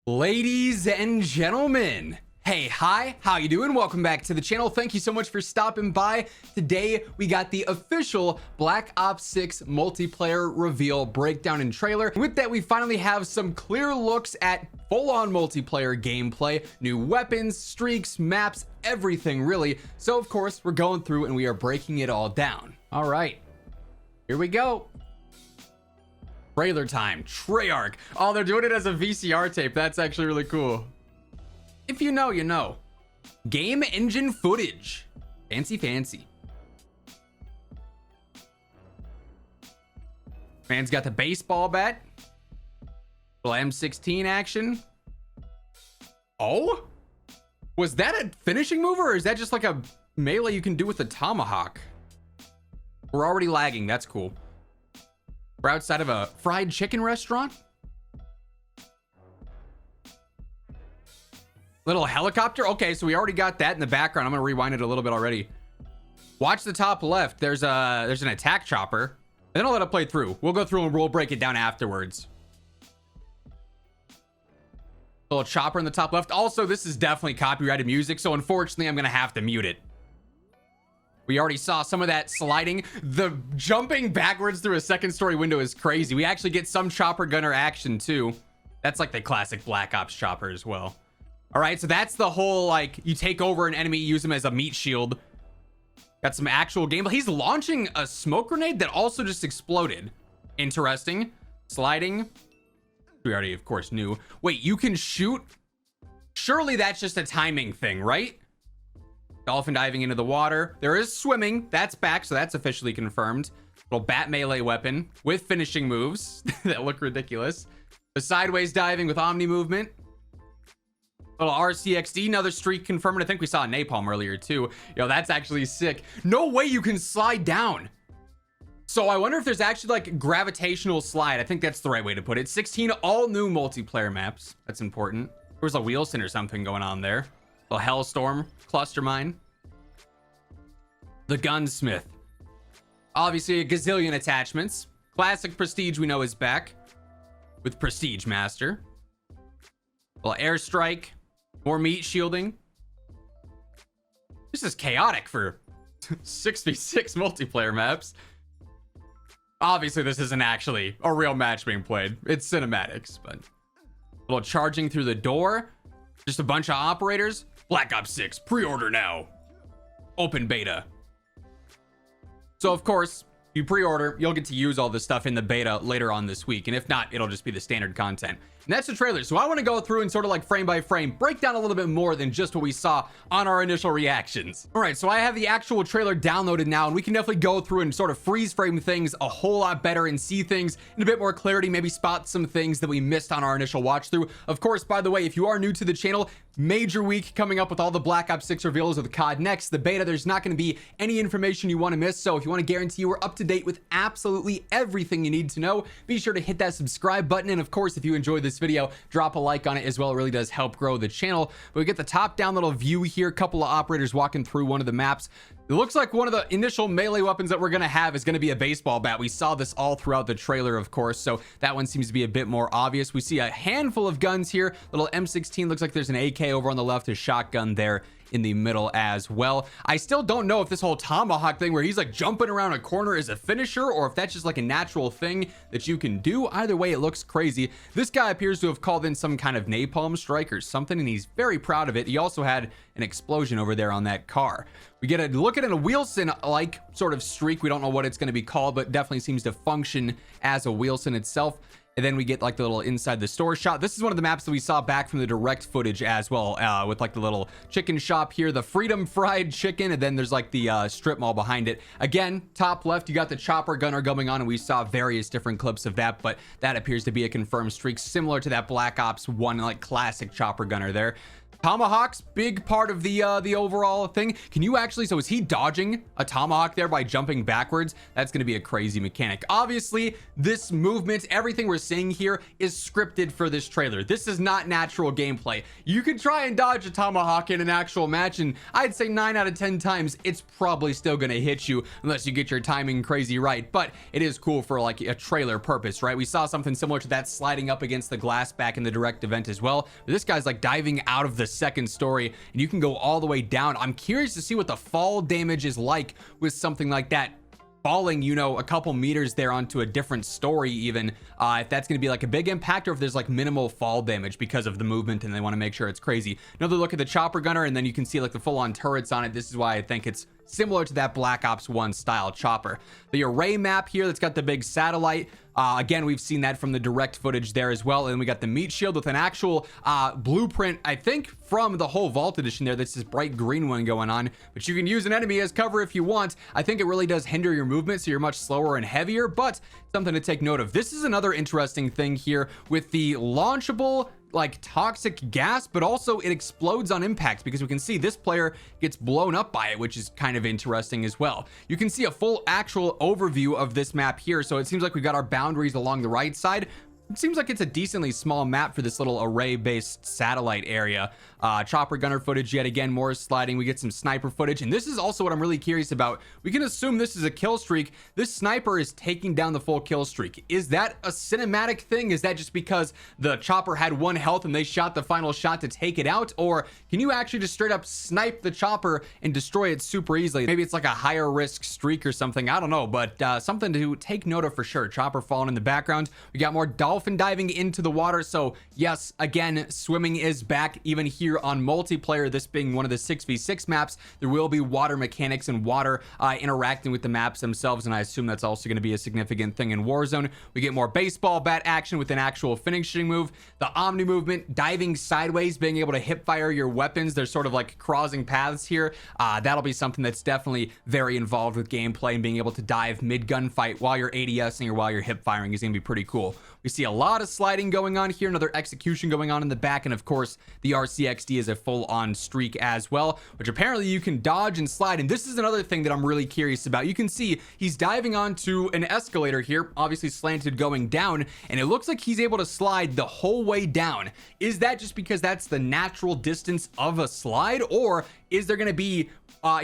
Ladies and gentlemen, hey, hi, how you doing? Welcome back to the channel. Thank you so much for stopping by. Today, we got the official Black Ops 6 multiplayer reveal breakdown and trailer. With that, we finally have some clear looks at full-on multiplayer gameplay, new weapons, streaks, maps, everything really. So, of course, we're going through and we are breaking it all down. All right, here we go. Trailer time, Treyarch. Oh, they're doing it as a VCR tape. That's actually really cool. If you know, you know. Game engine footage. Fancy, fancy. Man's got the baseball bat. Little M16 action. Oh? Was that a finishing move or is that just like a melee you can do with the tomahawk? We're already lagging. That's cool. We're outside of a fried chicken restaurant. Little helicopter. Okay, so we already got that in the background. I'm gonna rewind it a little bit already. Watch the top left. There's an attack chopper. And then I'll let it play through. We'll go through and we'll break it down afterwards. Little chopper in the top left. Also, this is definitely copyrighted music, so unfortunately, I'm gonna have to mute it. We already saw some of that sliding. The jumping backwards through a second story window is crazy. We actually get some chopper gunner action too. That's like the classic Black Ops chopper as well. All right, so that's the whole, like, you take over an enemy, use them as a meat shield. Got some actual gameplay. He's launching a smoke grenade that also just exploded. Interesting. Sliding. We already, of course, knew. Wait, you can shoot? Surely that's just a timing thing, right? Dolphin diving into the water. There is swimming. That's back, so that's officially confirmed. Little bat melee weapon with finishing moves that look ridiculous. The sideways diving with omni movement. Little RCXD, another streak confirmed. I think we saw a napalm earlier too. Yo, that's actually sick. No way you can slide down. So I wonder if there's actually like gravitational slide. I think that's the right way to put it. 16 all new multiplayer maps. That's important. There was a Wheelson or something going on there. Little Hellstorm, cluster mine. The gunsmith. Obviously a gazillion attachments. Classic prestige we know is back with prestige master. Little airstrike. More meat shielding. This is chaotic for 6v6 multiplayer maps. Obviously, this isn't actually a real match being played. It's cinematics, but a little charging through the door. Just a bunch of operators. Black Ops 6, pre-order now. Open beta. So, of course, if you pre-order, you'll get to use all this stuff in the beta later on this week. And if not, it'll just be the standard content. And that's the trailer. So I want to go through and sort of like frame by frame, break down a little bit more than just what we saw on our initial reactions. All right, so I have the actual trailer downloaded now, and we can definitely go through and sort of freeze frame things a whole lot better and see things in a bit more clarity, maybe spot some things that we missed on our initial watch through. Of course, by the way, if you are new to the channel, major week coming up with all the Black Ops 6 reveals of the COD next, the beta, there's not going to be any information you want to miss. So if you want to guarantee you are up to date with absolutely everything you need to know, be sure to hit that subscribe button. And of course, if you enjoyed this video, drop a like on it as well. It really does help grow the channel. But we get the top down little view here, a couple of operators walking through one of the maps. It looks like one of the initial melee weapons that we're going to have is going to be a baseball bat. We saw this all throughout the trailer, of course, so that one seems to be a bit more obvious. We see a handful of guns here. Little M16, looks like there's an AK over on the left, a shotgun there in the middle as well. I still don't know if this whole tomahawk thing where he's like jumping around a corner is a finisher or if that's just like a natural thing that you can do. Either way, it looks crazy. This guy appears to have called in some kind of napalm strike or something, and he's very proud of it. He also had an explosion over there on that car. We get a look at a Wheelson-like sort of streak. We don't know what it's going to be called, but definitely seems to function as a Wheelson itself. And then we get like the little inside the store shot. This is one of the maps that we saw back from the direct footage as well, with like the little chicken shop here, the Freedom Fried Chicken, and then there's like the strip mall behind it. Again, top left, you got the chopper gunner going on, and we saw various different clips of that, but that appears to be a confirmed streak similar to that Black Ops 1 like classic chopper gunner there. Tomahawks, big part of the overall thing. Can you actually, so is he dodging a tomahawk there by jumping backwards? That's going to be a crazy mechanic. Obviously, this movement, everything we're seeing here is scripted for this trailer. This is not natural gameplay. You can try and dodge a tomahawk in an actual match, and I'd say 9 out of 10 times, it's probably still going to hit you unless you get your timing crazy right. But it is cool for like a trailer purpose, right? We saw something similar to that sliding up against the glass back in the direct event as well. But this guy's like diving out of the second story, and you can go all the way down. I'm curious to see what the fall damage is like with something like that, falling, you know, a couple meters there onto a different story even, if that's going to be like a big impact, or if there's like minimal fall damage because of the movement and they want to make sure it's crazy. Another look at the chopper gunner, and then you can see like the full-on turrets on it. This is why I think it's similar to that Black Ops 1 style chopper. The array map here that's got the big satellite, again, we've seen that from the direct footage there as well. And then we got the meat shield with an actual blueprint, I think, from the whole Vault Edition there. That's this bright green one going on, but you can use an enemy as cover if you want. I think it really does hinder your movement, so you're much slower and heavier, but something to take note of. This is another interesting thing here with the launchable like toxic gas, but also it explodes on impact, because we can see this player gets blown up by it, which is kind of interesting as well. You can see a full actual overview of this map here. So it seems like we've got our boundaries along the right side. It seems like it's a decently small map for this little array-based satellite area. Chopper gunner footage yet again, more sliding. We get some sniper footage, and this is also what I'm really curious about. We can assume this is a kill streak. This sniper is taking down the full kill streak. Is that a cinematic thing? Is that just because the chopper had 1 health and they shot the final shot to take it out? Or can you actually just straight up snipe the chopper and destroy it super easily? Maybe it's like a higher risk streak or something. I don't know, but something to take note of for sure. Chopper falling in the background. We got more dolphin diving into the water. So yes, again, swimming is back even here on multiplayer. This being one of the 6v6 maps, there will be water mechanics and water interacting with the maps themselves, and I assume that's also going to be a significant thing in Warzone. We get more baseball bat action with an actual finishing move. The Omni movement, diving sideways, being able to hip fire your weapons. There's sort of like crossing paths here. That'll be something that's definitely very involved with gameplay, and being able to dive mid gunfight while you're ADSing or while you're hip firing is going to be pretty cool. We see a lot of sliding going on here, another execution going on in the back, and of course the RCXD is a full-on streak as well, which apparently you can dodge and slide. And this is another thing that I'm really curious about. You can see he's diving onto an escalator here, obviously slanted going down, and it looks like he's able to slide the whole way down. Is that just because that's the natural distance of a slide, or is there going to be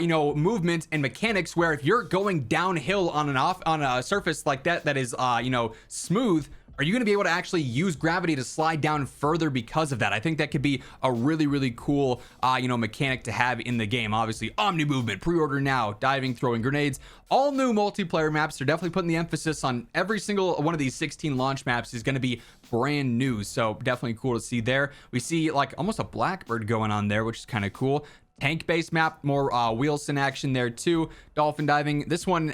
you know, movement and mechanics where if you're going downhill on a surface like that is you know, smooth, are you going to be able to actually use gravity to slide down further because of that? I think that could be a really, really cool, you know, mechanic to have in the game. Obviously, Omni movement, pre-order now, diving, throwing grenades, all new multiplayer maps. They're definitely putting the emphasis on every single one of these 16 launch maps is going to be brand new. So definitely cool to see there. We see like almost a Blackbird going on there, which is kind of cool. Tank-based map, more Wheelson action there too. Dolphin diving. This one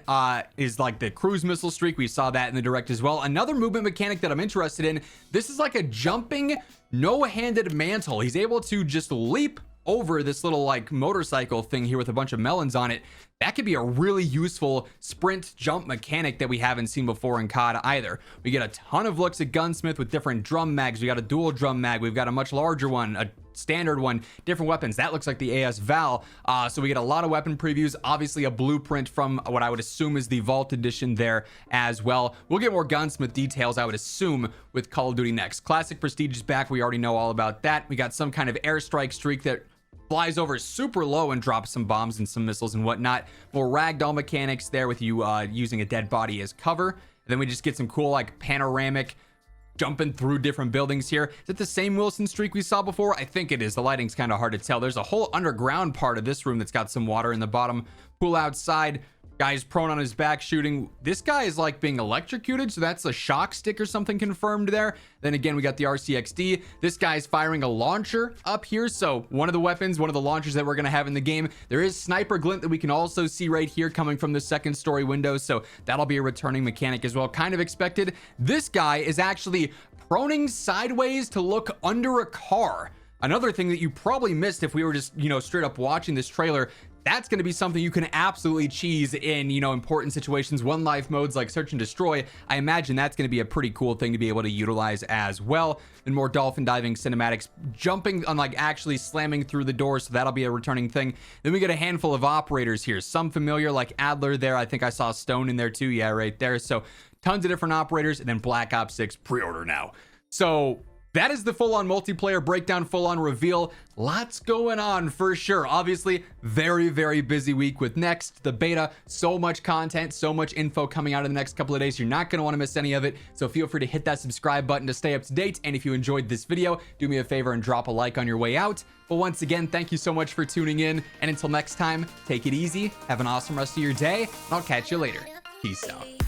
is like the cruise missile streak. We saw that in the direct as well. Another movement mechanic that I'm interested in. This is like a jumping, no-handed mantle. He's able to just leap over this little like motorcycle thing here with a bunch of melons on it. That could be a really useful sprint jump mechanic that we haven't seen before in COD either. We get a ton of looks at Gunsmith with different drum mags. We got a dual drum mag. We've got a much larger one, a standard one, different weapons. That looks like the AS Val. So we get a lot of weapon previews, obviously a blueprint from what I would assume is the Vault Edition there as well. We'll get more Gunsmith details, I would assume, with Call of Duty next. Classic Prestige is back. We already know all about that. We got some kind of airstrike streak that flies over super low and drops some bombs and some missiles and whatnot. More ragdoll mechanics there with you using a dead body as cover. And then we just get some cool like panoramic jumping through different buildings here. Is it the same Wilson streak we saw before? I think it is. The lighting's kind of hard to tell. There's a whole underground part of this room that's got some water in the bottom. Pool outside. Guy's prone on his back shooting. This guy is like being electrocuted, so that's a shock stick or something confirmed there. Then again, we got the RCXD. This guy's firing a launcher up here, so one of the weapons, one of the launchers that we're going to have in the game. There is sniper glint that we can also see right here coming from the second story window, so that'll be a returning mechanic as well. Kind of expected. This guy is actually proning sideways to look under a car. Another thing that you probably missed if we were just, you know, straight up watching this trailer. That's going to be something you can absolutely cheese in, you know, important situations. One life modes like search and destroy. I imagine that's going to be a pretty cool thing to be able to utilize as well. And more dolphin diving cinematics, jumping on like actually slamming through the door. So that'll be a returning thing. Then we get a handful of operators here. Some familiar like Adler there. I think I saw Stone in there too. Yeah, right there. So tons of different operators. And then Black Ops 6 pre-order now. So that is the full-on multiplayer breakdown, full-on reveal. Lots going on for sure. Obviously, very, very busy week with Next, the beta. So much content, so much info coming out in the next couple of days. You're not going to want to miss any of it. So feel free to hit that subscribe button to stay up to date. And if you enjoyed this video, do me a favor and drop a like on your way out. But once again, thank you so much for tuning in. And until next time, take it easy. Have an awesome rest of your day. And I'll catch you later. Peace out.